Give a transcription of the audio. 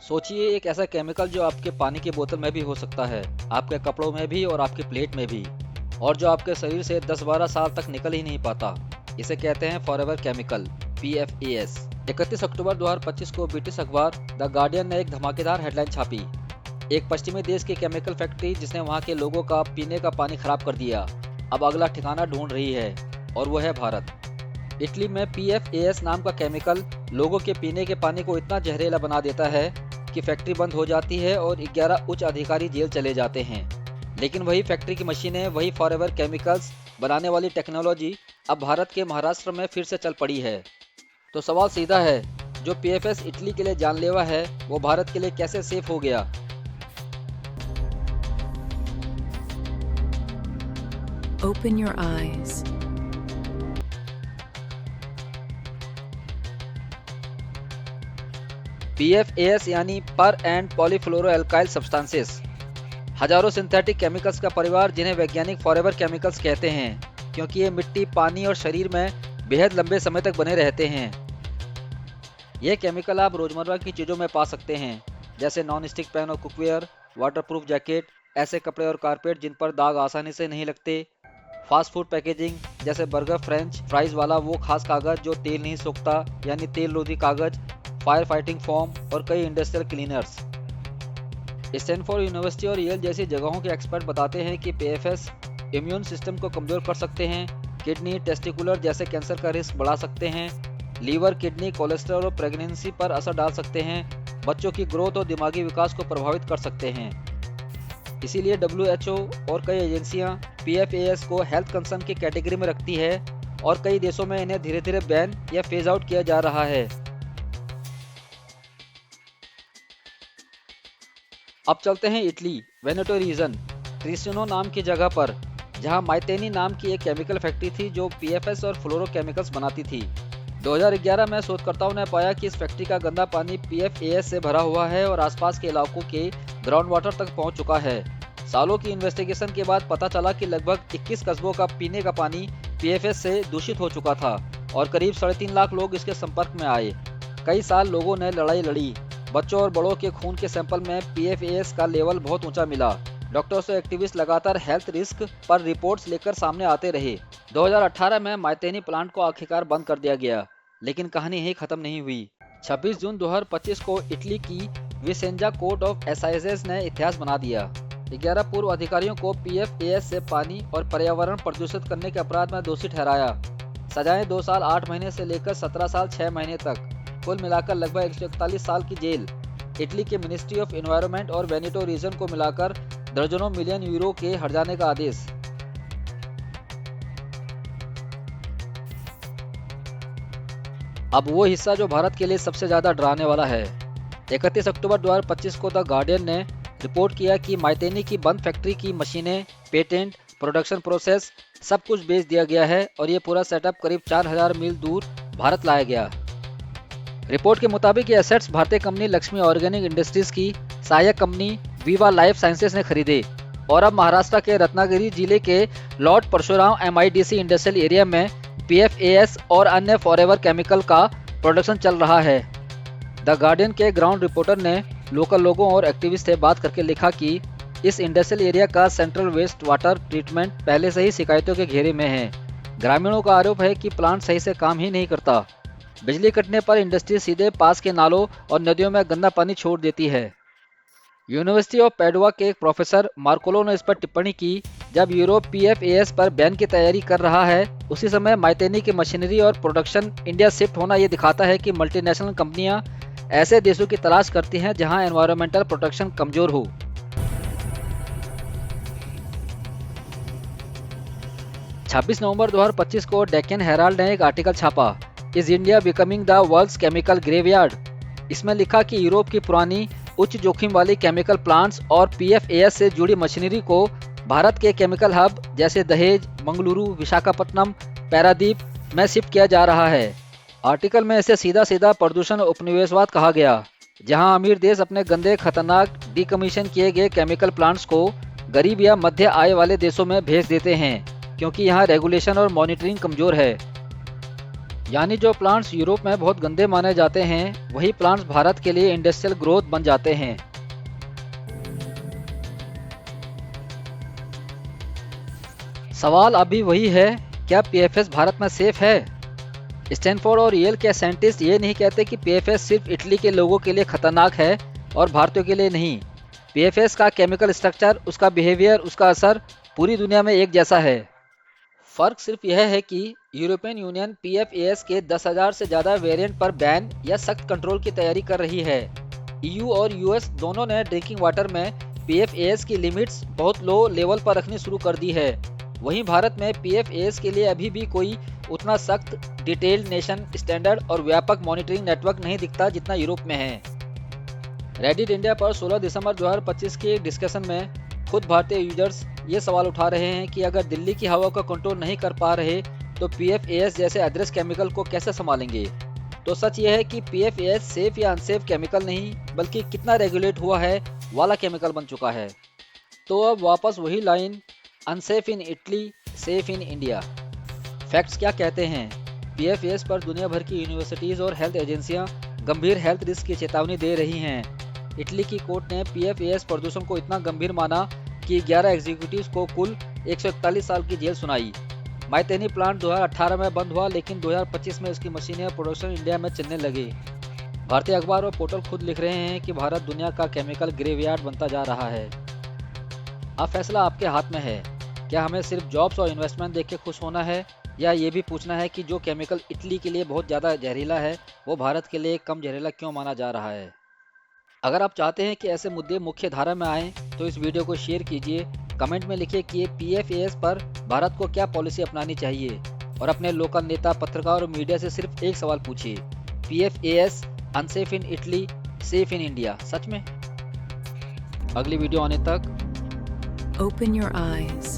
सोचिए एक ऐसा केमिकल जो आपके पानी की बोतल में भी हो सकता है, आपके कपड़ों में भी और आपकी प्लेट में भी, और जो आपके शरीर से 10-12 साल तक निकल ही नहीं पाता। इसे कहते हैं फॉरएवर केमिकल, PFAS। 31 अक्टूबर 2025 को ब्रिटिश अखबार द गार्डियन ने एक धमाकेदार हेडलाइन छापी। एक पश्चिमी देश की केमिकल फैक्ट्री जिसने वहां के लोगों का पीने का पानी खराब कर दिया, अब अगला ठिकाना ढूंढ रही है, और वो है भारत। इटली में PFAS नाम का केमिकल लोगों के पीने के पानी को इतना जहरीला बना देता है कि फैक्ट्री बंद हो जाती है और 11 उच्च अधिकारी जेल चले जाते हैं। लेकिन वही फैक्ट्री की मशीनें, वही फॉरएवर केमिकल्स बनाने वाली टेक्नोलॉजी अब भारत के महाराष्ट्र में फिर से चल पड़ी है। तो सवाल सीधा है, जो PFAS इटली के लिए जानलेवा है, वो भारत के लिए कैसे सेफ हो गया? Open your eyes. PFAS यानी पर एंड पॉलीफ्लोरोएल्काइल सब्सटेंसेस, हजारों सिंथेटिक केमिकल्स का परिवार जिन्हें वैज्ञानिक फॉरएवर केमिकल्स कहते हैं, क्योंकि ये मिट्टी, पानी और शरीर में बेहद लंबे समय तक बने रहते हैं। ये केमिकल आप रोजमर्रा की चीजों में पा सकते हैं, जैसे नॉन स्टिक पैन और कुकवेयर, वाटरप्रूफ जैकेट, ऐसे कपड़े और कारपेट जिन पर दाग आसानी से नहीं लगते, फास्ट फूड पैकेजिंग जैसे बर्गर, फ्रेंच फ्राइज वाला वो खास कागज जो तेल नहीं सोखता यानी तेल रोधी कागज, फायर फाइटिंग फोम और कई इंडस्ट्रियल क्लीनर्स। स्टैनफोर्ड यूनिवर्सिटी और येल जैसी जगहों के एक्सपर्ट बताते हैं कि PFAS इम्यून सिस्टम को कमजोर कर सकते हैं, किडनी, टेस्टिकुलर जैसे कैंसर का रिस्क बढ़ा सकते हैं, लीवर, किडनी, कोलेस्ट्रॉल और प्रेगनेंसी पर असर डाल सकते हैं, बच्चों की ग्रोथ और दिमागी विकास को प्रभावित कर सकते हैं। इसीलिए WHO और कई एजेंसियां PFAS को हेल्थ कंसर्न की कैटेगरी में रखती है और कई देशों में इन्हें धीरे धीरे बैन या फेज आउट किया जा रहा है। अब चलते हैं इटली, वेनेटो रीजन, त्रिसिनो नाम की जगह पर, जहां माइतेनी नाम की एक केमिकल फैक्ट्री थी जो PFAS और फ्लोरोकेमिकल्स बनाती थी। 2011 में शोधकर्ताओं ने पाया कि इस फैक्ट्री का गंदा पानी PFAS से भरा हुआ है और आसपास के इलाकों के ग्राउंड वाटर तक पहुंच चुका है। सालों की इन्वेस्टिगेशन के बाद पता चला कि लगभग 21 कस्बों का पीने का पानी PFAS से दूषित हो चुका था और करीब 3.5 लाख लोग इसके संपर्क में आए। कई साल लोगों ने लड़ाई लड़ी। बच्चों और बड़ों के खून के सैंपल में PFAS का लेवल बहुत ऊंचा मिला। डॉक्टर्स और एक्टिविस्ट लगातार हेल्थ रिस्क पर रिपोर्ट्स लेकर सामने आते रहे। 2018 में माइतेनी प्लांट को आखिरकार बंद कर दिया गया, लेकिन कहानी यही खत्म नहीं हुई। 26 जून 2025 को इटली की विसेंजा कोर्ट ऑफ असाइजेज ने इतिहास बना दिया। 11 पूर्व अधिकारियों को PFAS से पानी और पर्यावरण प्रदूषित करने के अपराध में दोषी ठहराया। सजाएं 2 साल 8 महीने से लेकर 17 साल 6 महीने तक, कुल मिलाकर लगभग 141 साल की जेल। इटली के मिनिस्ट्री ऑफ एनवायरनमेंट और वेनेटो रीजन को मिलाकर दर्जनों मिलियन यूरो के हट जाने का आदेश। अब वो हिस्सा जो भारत के लिए सबसे ज्यादा डराने वाला है। 31 अक्टूबर 2025 को द गार्डियन ने रिपोर्ट किया कि माइतेनी की बंद फैक्ट्री की मशीनें, पेटेंट, प्रोडक्शन प्रोसेस सब कुछ बेच दिया गया है और ये पूरा सेटअप करीब 4000 मील दूर भारत लाया गया। रिपोर्ट के मुताबिक ये एसेट्स भारतीय कंपनी लक्ष्मी ऑर्गेनिक इंडस्ट्रीज की सहायक कंपनी वीवा लाइफ साइंसेज ने खरीदे और अब महाराष्ट्र के रत्नागिरी जिले के lord Parshuram MIDC industrial area में PFAS और अन्य फॉरएवर केमिकल का प्रोडक्शन चल रहा है। द गार्डियन के ग्राउंड रिपोर्टर ने लोकल लोगों और एक्टिविस्ट से बात करके लिखा कि इस इंडस्ट्रियल एरिया का सेंट्रल वेस्ट वाटर ट्रीटमेंट पहले से ही शिकायतों के घेरे में है। ग्रामीणों का आरोप है कि प्लांट सही से काम ही नहीं करता। बिजली कटने पर इंडस्ट्री सीधे पास के नालों और नदियों में गंदा पानी छोड़ देती है। यूनिवर्सिटी ऑफ पैडुआ के एक प्रोफेसर मार्कोलो ने इस पर टिप्पणी की, जब यूरोप PFAS पर बैन की तैयारी कर रहा है, उसी समय माइतेनी की मशीनरी और प्रोडक्शन इंडिया शिफ्ट होना ये दिखाता है कि मल्टीनेशनल कंपनियां ऐसे देशों की तलाश करती हैं जहां एनवायरमेंटल प्रोटेक्शन कमजोर हो। 26 नवंबर 2025 को डेक्कन हेराल्ड ने एक आर्टिकल छापा, is India becoming the world's chemical graveyard. इसमें लिखा कि यूरोप की पुरानी उच्च जोखिम वाली केमिकल प्लांट्स और PFAS से जुड़ी मशीनरी को भारत के केमिकल हब जैसे दहेज, मंगलुरु, विशाखापट्टनम, पैरादीप में शिफ्ट किया जा रहा है। आर्टिकल में इसे सीधा सीधा प्रदूषण उपनिवेशवाद कहा गया, जहां अमीर देश अपने गंदे, खतरनाक, डिकमीशन किए गए केमिकल प्लांट्स को गरीब या मध्य आय वाले देशों में भेज देते हैं, क्योंकि यहाँ रेगुलेशन और मॉनिटरिंग कमजोर है। यानी जो प्लांट्स यूरोप में बहुत गंदे माने जाते हैं वही प्लांट्स भारत के लिए इंडस्ट्रियल ग्रोथ बन जाते हैं। सवाल अभी वही है, क्या पीएफएस भारत में सेफ है? स्टैनफोर्ड और येल के साइंटिस्ट ये नहीं कहते कि पीएफएस सिर्फ इटली के लोगों के लिए खतरनाक है और भारतीयों के लिए नहीं। पीएफएस का केमिकल स्ट्रक्चर, उसका बिहेवियर, उसका असर पूरी दुनिया में एक जैसा है। फर्क सिर्फ यह है कि यूरोपियन यूनियन पीएफएस के 10,000 से ज़्यादा वेरिएंट पर बैन या सख्त कंट्रोल की तैयारी कर रही है। ईयू और यूएस दोनों ने ड्रिंकिंग वाटर में पीएफएस की लिमिट्स बहुत लो लेवल पर रखनी शुरू कर दी है। वहीं भारत में पीएफएस के लिए अभी भी कोई उतना सख्त, डिटेल्ड नेशन स्टैंडर्ड और व्यापक मॉनिटरिंग नेटवर्क नहीं दिखता जितना यूरोप में है। रेडिट इंडिया पर 16 दिसंबर 2025 के डिस्कशन में खुद भारतीय यूजर्स ये सवाल उठा रहे हैं कि अगर दिल्ली की हवा को कंट्रोल नहीं कर पा रहे तो पीएफएस जैसे अदृश्य केमिकल को कैसे संभालेंगे। तो सच ये है कि पीएफएस सेफ या अनसेफ केमिकल नहीं बल्कि कितना रेगुलेट हुआ है वाला केमिकल बन चुका है। तो अब वापस वही line, unsafe in Italy, safe in India. Facts क्या कहते हैं? पीएफएस पर दुनिया भर की यूनिवर्सिटीज़ और हेल्थ एजेंसियां गंभीर हेल्थ रिस्क की चेतावनी दे रही हैं। इटली की कोर्ट ने पीएफएस प्रदूषण को इतना गंभीर माना कि 11 एग्जीक्यूटिव्स को कुल 141 साल की जेल सुनाई। माइतेनी प्लांट 2018 में बंद हुआ, लेकिन 2025 में उसकी मशीनें और प्रोडक्शन इंडिया में चलने लगे। भारतीय अखबार और पोर्टल खुद लिख रहे हैं कि भारत दुनिया का केमिकल ग्रेवयार्ड बनता जा रहा है। अब फैसला आपके हाथ में है। क्या हमें सिर्फ जॉब्स और इन्वेस्टमेंट देख के खुश होना है, या ये भी पूछना है कि जो केमिकल इटली के लिए बहुत ज़्यादा जहरीला है वो भारत के लिए कम जहरीला क्यों माना जा रहा है? अगर आप चाहते हैं कि ऐसे मुद्दे मुख्य धारा में आएँ तो इस वीडियो को शेयर कीजिए, कमेंट में लिखिए कि पीएफएस पर भारत को क्या पॉलिसी अपनानी चाहिए, और अपने लोकल नेता, पत्रकार और मीडिया से सिर्फ एक सवाल पूछिए, PFS unsafe in Italy, safe in India सच में? अगली वीडियो आने तक Open your eyes.